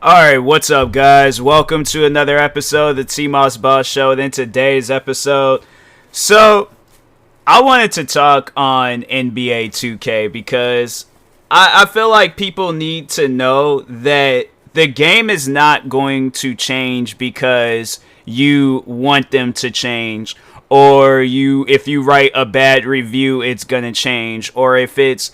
Alright, what's up, guys? Welcome to another episode of the TMossBoss Show. And in today's episode, I wanted to talk on NBA 2K because I feel like people need to know that the game is not going to change because you want them to change, or if you write a bad review, it's gonna change, or if it's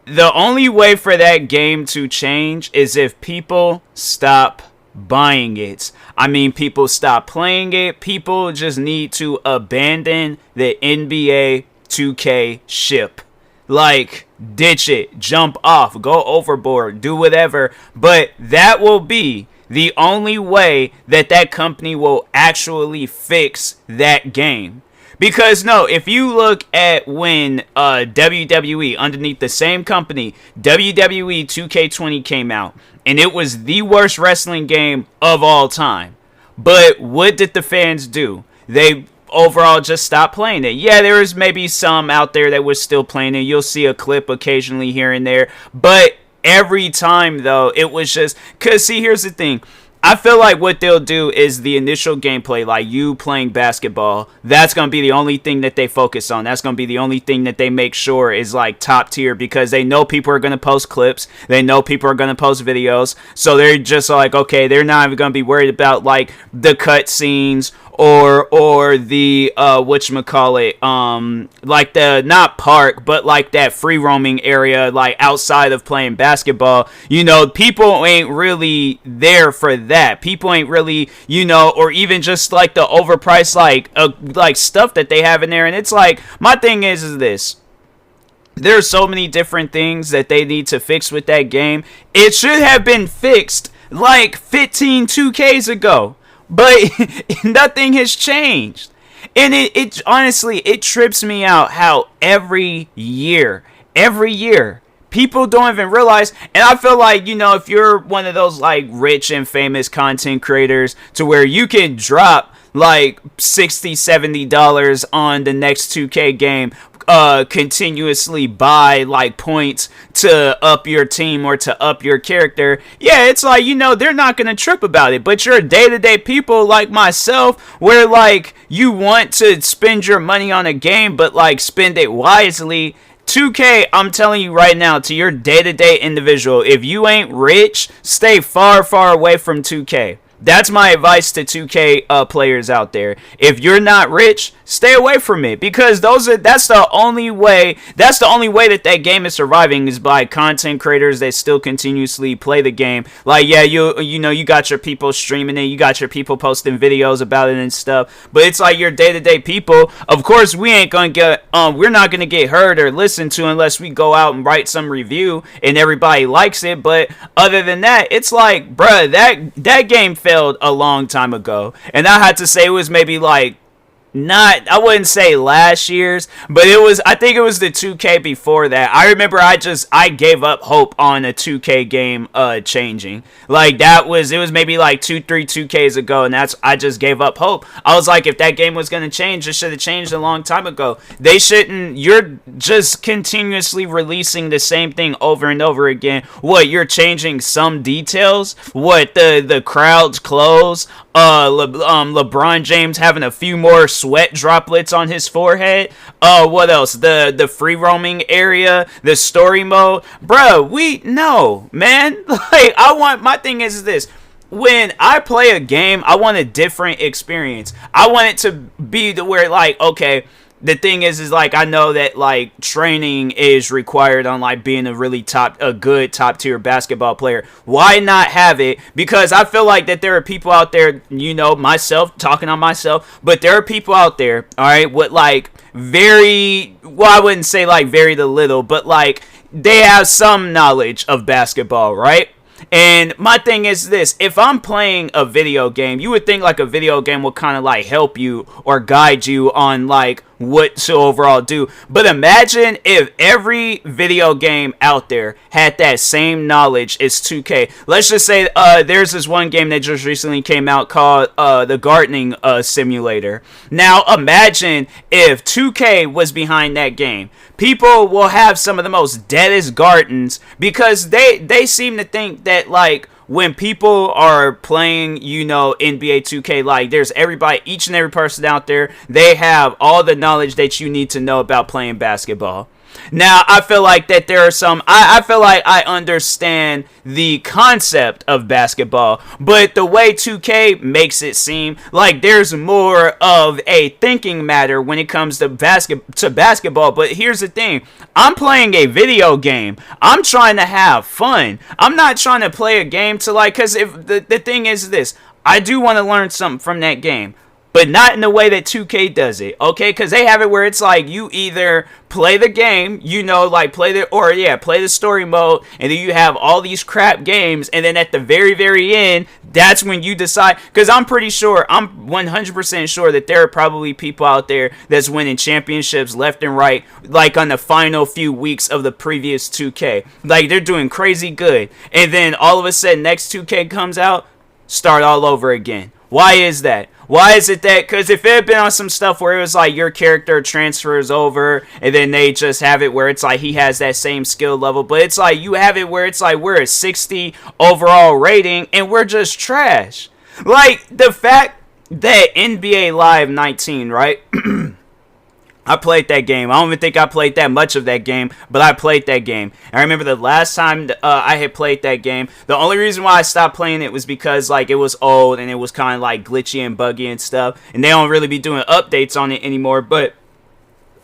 the only way for that game to change is if people stop buying it. I mean, people stop playing it. People just need to abandon the NBA 2K ship. Like, ditch it, jump off, go overboard, do whatever. But that will be the only way that company will actually fix that game. Because no, if you look at when WWE, underneath the same company, WWE 2K20 came out, and it was the worst wrestling game of all time. But what did the fans do? They overall just stopped playing it. Yeah, there was maybe some out there that was still playing it. You'll see a clip occasionally here and there. But every time, though, it was just... Because, see, here's the thing. I feel like what they'll do is the initial gameplay, like you playing basketball, that's going to be the only thing that they focus on. That's going to be the only thing that they make sure is like top tier, because they know people are going to post clips. They know people are going to post videos. So they're just like, okay, they're not even going to be worried about like the cut scenes or the whatchamacallit, like the, not park, but like that free roaming area, like outside of playing basketball. You know, people ain't really there for that. People ain't really, you know, or even just like the overpriced like stuff that they have in there. And it's like, my thing is this: there's so many different things that they need to fix with that game. It should have been fixed like 15 2Ks ago. But nothing has changed. And it honestly, it trips me out how every year, people don't even realize. And I feel like, you know, if you're one of those like rich and famous content creators to where you can drop like $60-$70 on the next 2K game, continuously buy like points to up your team or to up your character, yeah, it's like, you know, they're not gonna trip about it. But you're day-to-day people like myself, where like you want to spend your money on a game, but like spend it wisely. 2K, I'm telling you right now, to your day-to-day individual, if you ain't rich, stay far away from 2K. That's my advice to 2K players out there. If you're not rich, stay away from it, because that's the only way that game is surviving, is by content creators that still continuously play the game. Like, yeah, you know, you got your people streaming it, you got your people posting videos about it and stuff, but it's like your day-to-day people. Of course, we're not gonna get heard or listened to unless we go out and write some review and everybody likes it. But other than that, it's like, bruh, that game failed a long time ago. And I had to say, it was maybe like, I wouldn't say last year's, but I think it was the 2K before that. I remember I gave up hope on a 2K game changing. Like, it was maybe like 2-3 2Ks ago, and I just gave up hope. I was like, if that game was going to change, it should have changed a long time ago. They shouldn't. You're just continuously releasing the same thing over and over again. What, you're changing some details? What, the crowd's clothes? LeBron James having a few more sweat droplets on his forehead. What else? The free roaming area, the story mode. Bro, no, man. Like, my thing is this: when I play a game, I want a different experience. I want it to be the where, like, okay, the thing is like, I know that like training is required on like being a good top tier basketball player. Why not have it? Because I feel like that there are people out there, you know, myself talking on myself, but there are people out there, all right, with like I wouldn't say like very little, but like they have some knowledge of basketball, right? And my thing is this: if I'm playing a video game, you would think like a video game will kind of like help you or guide you on like what to overall do. But imagine if every video game out there had that same knowledge as 2K. Let's just say there's this one game that just recently came out called the Gardening Simulator. Now imagine if 2K was behind that game. People will have some of the most deadest gardens because they seem to think that like when people are playing, NBA 2K, like there's everybody, each and every person out there, they have all the knowledge that you need to know about playing basketball. Now, I feel like that there are some, I feel like I understand the concept of basketball, but the way 2K makes it seem like there's more of a thinking matter when it comes to basketball. But here's the thing, I'm playing a video game. I'm trying to have fun. I'm not trying to play a game to because if the thing is this, I do want to learn something from that game, but not in the way that 2K does it, okay? Because they have it where it's like you either play the game, play the story mode, and then you have all these crap games, and then at the very, very end, that's when you decide. Because I'm pretty sure, I'm 100% sure that there are probably people out there that's winning championships left and right, like on the final few weeks of the previous 2K. Like, they're doing crazy good. And then all of a sudden, next 2K comes out, start all over again. Why is that? Why is it that? Because if it had been on some stuff where it was like your character transfers over and then they just have it where it's like he has that same skill level, but it's like you have it where it's like we're a 60 overall rating and we're just trash. Like the fact that NBA Live 19, right? I played that game. I don't even think I played that much of that game, but I played that game. I remember the last time I had played that game, the only reason why I stopped playing it was because it was old and it was kind of glitchy and buggy and stuff, and they don't really be doing updates on it anymore. But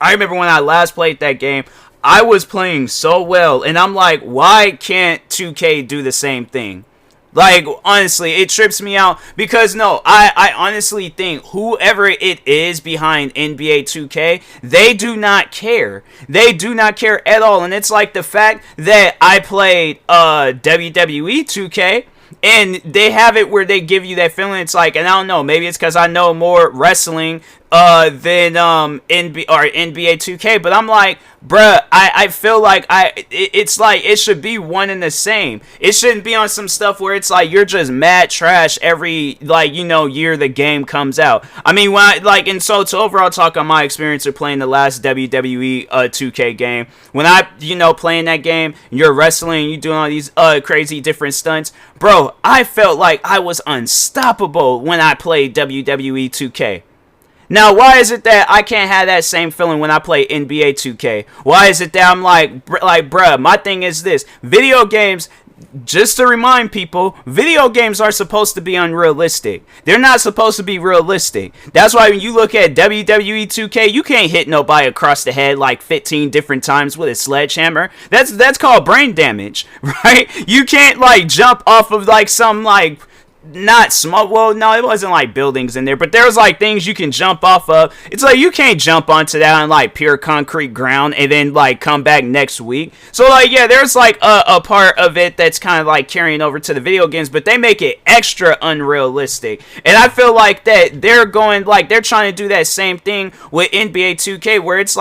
I remember when I last played that game, I was playing so well, and I'm like, why can't 2K do the same thing? Honestly, it trips me out because I honestly think whoever it is behind NBA 2K, they do not care. They do not care at all. And it's like the fact that I played WWE 2K, and they have it where they give you that feeling. It's like, and I don't know, maybe it's because I know more wrestling than NBA 2K, but I'm like, bruh, I feel like it's like it should be one and the same. It shouldn't be on some stuff where it's like you're just mad trash every year the game comes out. I mean, and so to overall talk on my experience of playing the last WWE 2K game, when I playing that game, you're wrestling, you doing all these crazy different stunts, bro, I felt like I was unstoppable when I played WWE 2K. Now, why is it that I can't have that same feeling when I play NBA 2K? Why is it that I'm like, bruh, my thing is this. Video games, just to remind people, video games are supposed to be unrealistic. They're not supposed to be realistic. That's why when you look at WWE 2K, you can't hit nobody across the head 15 different times with a sledgehammer. That's called brain damage, right? You can't jump off of some not small. Well, no, it wasn't buildings in there, but there was things you can jump off of. It's you can't jump onto that on pure concrete ground and then come back next week. So yeah, there's a part of it that's kind of carrying over to the video games, but they make it extra unrealistic. And I feel like that they're going they're trying to do that same thing with NBA 2K, where it's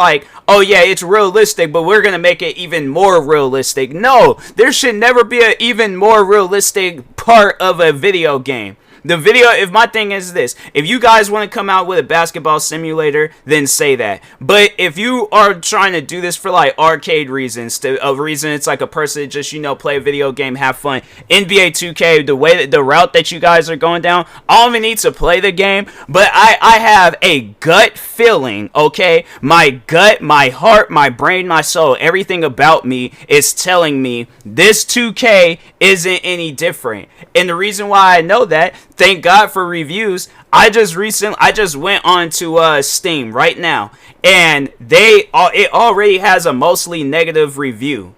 oh yeah, it's realistic, but we're gonna make it even more realistic. No, there should never be an even more realistic part of a video game. If my thing is this, if you guys want to come out with a basketball simulator, then say that. But if you are trying to do this for arcade reasons, a reason it's a person that just play a video game, have fun, NBA 2K, the route that you guys are going down, I don't even need to play the game, but I have a gut feeling, okay? My gut, my heart, my brain, my soul, everything about me is telling me this 2K isn't any different. And the reason why I know that, thank God for reviews. I just went on to Steam right now, and it already has a mostly negative review.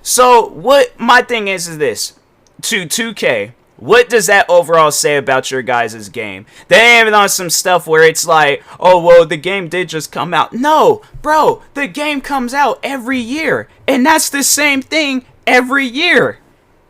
So what my thing is this, to 2K, what does that overall say about your guys' game? They ain't even on some stuff where it's oh well, the game did just come out. No, bro, the game comes out every year, and that's the same thing every year.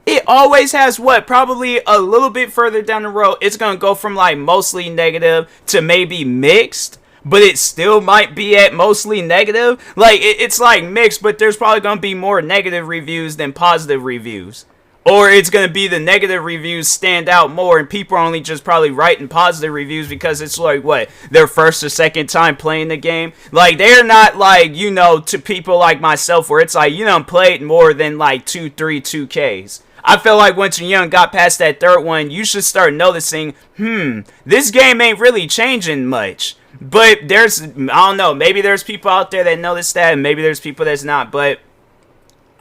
It always has probably a little bit further down the road, it's going to go from mostly negative to maybe mixed, but it still might be at mostly negative. It's mixed, but there's probably going to be more negative reviews than positive reviews. Or it's going to be the negative reviews stand out more, and people are only just probably writing positive reviews because it's like, what, their first or second time playing the game? Like, they're not like, you know, to people like myself where it's like, you done played more than like 2-3 2Ks. I feel like once you're young, got past that third one, you should start noticing, this game ain't really changing much. But there's, I don't know, maybe there's people out there that notice that, and maybe there's people that's not, but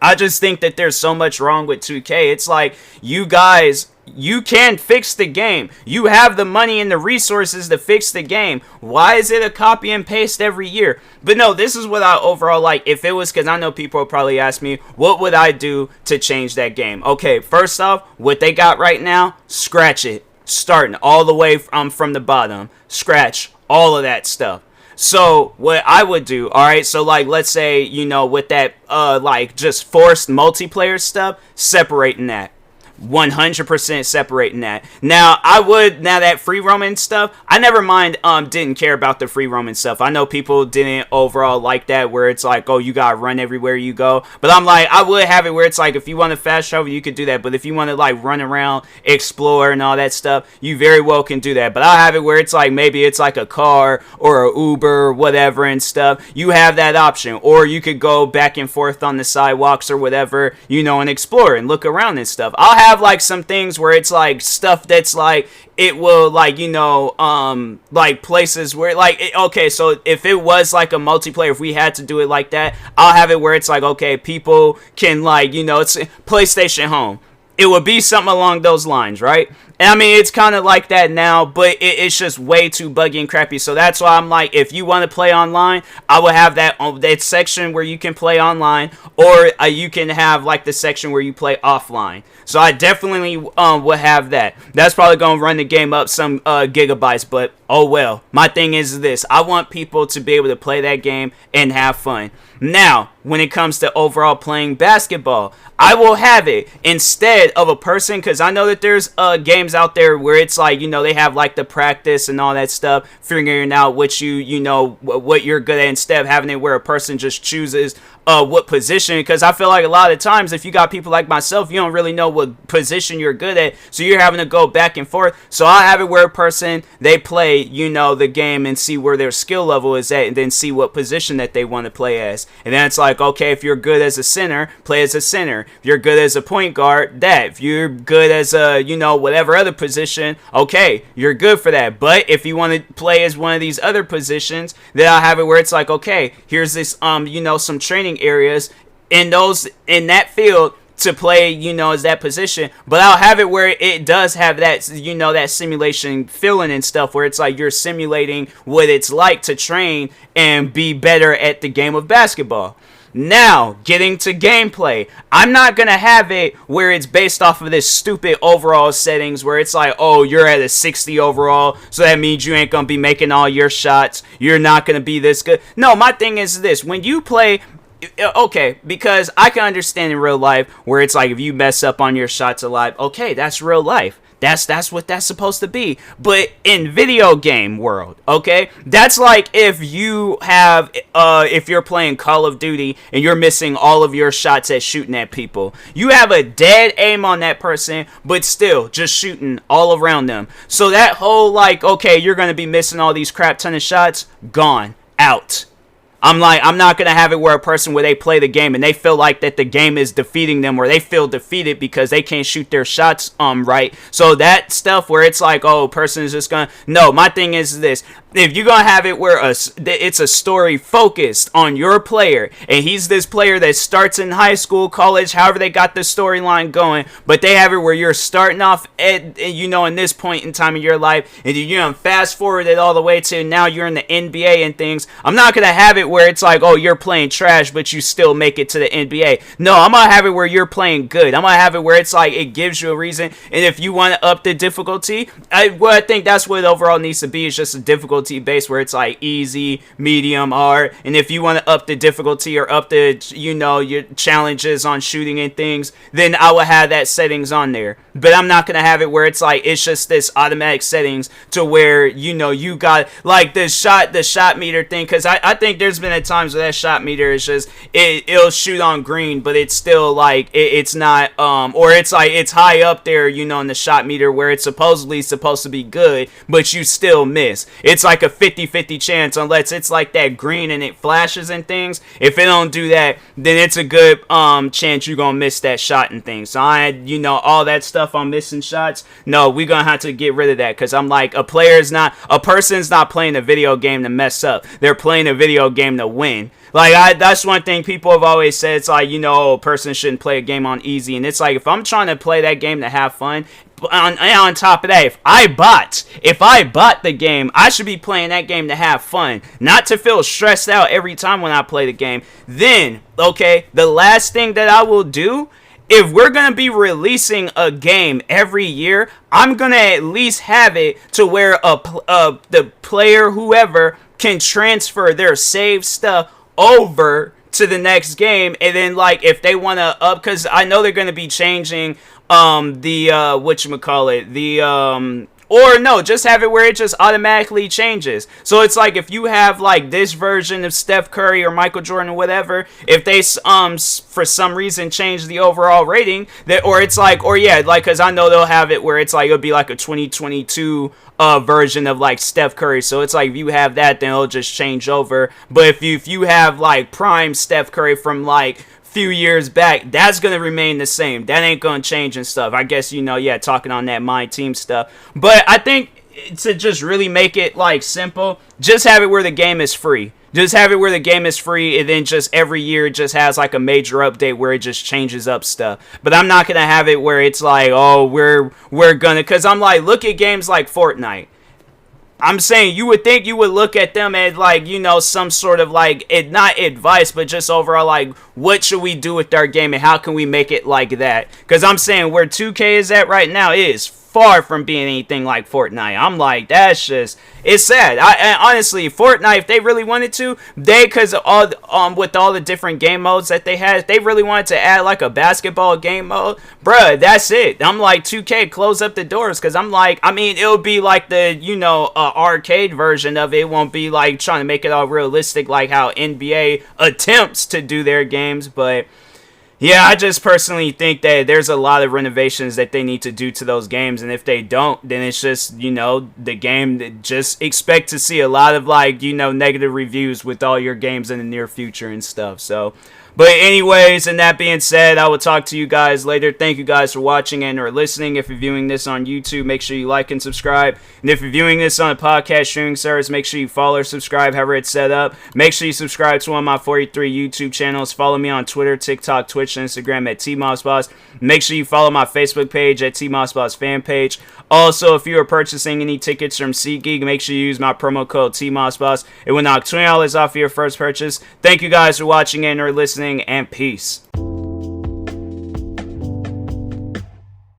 I just think that there's so much wrong with 2K. It's like, you guys, you can fix the game. You have the money and the resources to fix the game. Why is it a copy and paste every year? But no, this is what I overall like. If it was, because I know people will probably ask me, what would I do to change that game? Okay, first off, what they got right now, scratch it. Starting all the way from the bottom. Scratch all of that stuff. So what I would do, alright, so like let's say, you know, with that like just forced multiplayer stuff, separating that. 100% separating that. Now that free roaming stuff, I never mind didn't care about the free roaming stuff. I know people didn't overall like that, where it's like, oh, you gotta run everywhere you go. But I'm like, I would have it where it's like, if you want to fast travel, you could do that. But if you want to like run around, explore and all that stuff, you very well can do that. But I'll have it where it's like, maybe it's like a car or a Uber or whatever and stuff. You have that option. Or you could go back and forth on the sidewalks or whatever, you know, and explore and look around and stuff. I'll have like some things where it's like stuff that's like, it will like, you know, like places where like, okay, so if it was like a multiplayer, if we had to do it like that, I'll have it where it's like, okay, people can like, you know, it's PlayStation Home. It would be something along those lines, right? And I mean, it's kind of like that now, but it's just way too buggy and crappy. So that's why I'm like, if you want to play online, I will have that section where you can play online, or you can have like the section where you play offline. So I definitely will have that. That's probably going to run the game up some gigabytes, but oh well. My thing is this. I want people to be able to play that game and have fun. Now, when it comes to overall playing basketball, I will have it instead of a person, because I know that there's games out there where it's like, you know, they have like the practice and all that stuff, figuring out what you know, what you're good at, instead of having it where a person just chooses what position. Because I feel like a lot of times, if you got people like myself, you don't really know what position you're good at, so you're having to go back and forth. So I have it where a person, they play, you know, the game and see where their skill level is at, and then see what position that they want to play as. And then it's like, okay, if you're good as a center, play as a center. If you're good as a point guard, that. If you're good as a, you know, whatever other position, okay, you're good for that. But if you want to play as one of these other positions, then I'll have it where it's like, okay, here's this, you know, some training areas in that field to play, you know, as that position. But I'll have it where it does have that, you know, that simulation feeling and stuff, where it's like you're simulating what it's like to train and be better at the game of basketball. Now, getting to gameplay, I'm not going to have it where it's based off of this stupid overall settings where it's like, oh, you're at a 60 overall, so that means you ain't going to be making all your shots. You're not going to be this good. No, my thing is this. When you play, okay, because I can understand in real life where it's like if you mess up on your shots a lot, okay, that's real life. That's what that's supposed to be. But in video game world, okay, that's like if you have if you're playing Call of Duty and you're missing all of your shots at shooting at people. You have a dead aim on that person, but still just shooting all around them. So that whole like, okay, you're gonna be missing all these crap ton of shots, gone, out. I'm like, I'm not going to have it where a person, where they play the game and they feel like that the game is defeating them, or they feel defeated because they can't shoot their shots right. So that stuff where it's like, oh, a person is just going to, no, my thing is this. If you're going to have it where it's a story focused on your player, and he's this player that starts in high school, college, however they got the storyline going, but they have it where you're starting off at, you know, in this point in time in your life, and you know, fast forward it all the way to now you're in the NBA and things. I'm not going to have it where it's like, oh, you're playing trash, but you still make it to the NBA. No, I'm going to have it where you're playing good. I'm going to have it where it's like, it gives you a reason, and if you want to up the difficulty, I think that's what it overall needs to be, is just a difficulty difficulty based where it's like easy, medium, hard. And if you want to up the difficulty or up the, you know, your challenges on shooting and things, then I will have that settings on there. But I'm not going to have it where it's like, it's just this automatic settings to where, you know, you got like the shot meter thing. Cause I think there's been at times where that shot meter is just, it'll shoot on green, but it's still like, it's not, or it's like, it's high up there, you know, in the shot meter where it's supposedly supposed to be good, but you still miss. It's like a 50-50 chance unless it's like that green and it flashes and things. If it don't do that, then it's a good chance you're gonna miss that shot and things. So you know, all that stuff on missing shots, no, we're gonna have to get rid of that, because I'm like, a person's not playing a video game to mess up. They're playing a video game to win. Like, that's one thing people have always said. It's like, you know, a person shouldn't play a game on easy. And it's like, if I'm trying to play that game to have fun, on top of that, if I bought the game, I should be playing that game to have fun, not to feel stressed out every time when I play the game. Then, okay, the last thing that I will do, if we're going to be releasing a game every year, I'm going to at least have it to where the player, whoever, can transfer their saved stuff over to the next game. And then, like, if they want to up, because I know they're going to be changing or no, just have it where it just automatically changes. So it's like, if you have like this version of Steph Curry or Michael Jordan or whatever, if they for some reason change the overall rating, that, or it's like, or yeah, like, because I know they'll have it where it's like, it'll be like a 2022 version of like Steph Curry. So it's like, if you have that, then it'll just change over. But if you have like prime Steph Curry from like few years back, that's gonna remain the same. That ain't gonna change and stuff. I guess, you know, yeah, talking on that My Team stuff. But I think to just really make it like simple, just have it where the game is free. Just have it where the game is free, and then just every year it just has like a major update where it just changes up stuff. But I'm not gonna have it where it's like, oh, we're gonna, because I'm like, look at games like Fortnite. I'm saying, you would think you would look at them as like, you know, some sort of like, not advice, but just overall like, what should we do with our game and how can we make it like that? Because I'm saying where 2K is at right now is far from being anything like Fortnite. I'm like, that's just, it's sad. And honestly, Fortnite, if they really wanted to, because all with all the different game modes that they had, if they really wanted to add like a basketball game mode, bruh, that's it. I'm like, 2K, close up the doors, because I'm like, I mean, it'll be like the, you know, arcade version of it. It won't be like trying to make it all realistic like how NBA attempts to do their games, but yeah, I just personally think that there's a lot of renovations that they need to do to those games, and if they don't, then it's just, you know, the game that just expect to see a lot of like, you know, negative reviews with all your games in the near future and stuff. So, but anyways, and that being said, I will talk to you guys later. Thank you guys for watching and or listening. If you're viewing this on YouTube, make sure you like and subscribe. And if you're viewing this on a podcast streaming service, make sure you follow or subscribe, however it's set up. Make sure you subscribe to one of my 43 YouTube channels. Follow me on Twitter, TikTok, Twitch, and Instagram at TMossBoss. Make sure you follow my Facebook page at TMossBoss fan page. Also, if you are purchasing any tickets from SeatGeek, make sure you use my promo code TMossBoss. It will knock $20 off your first purchase. Thank you guys for watching and or listening, and peace.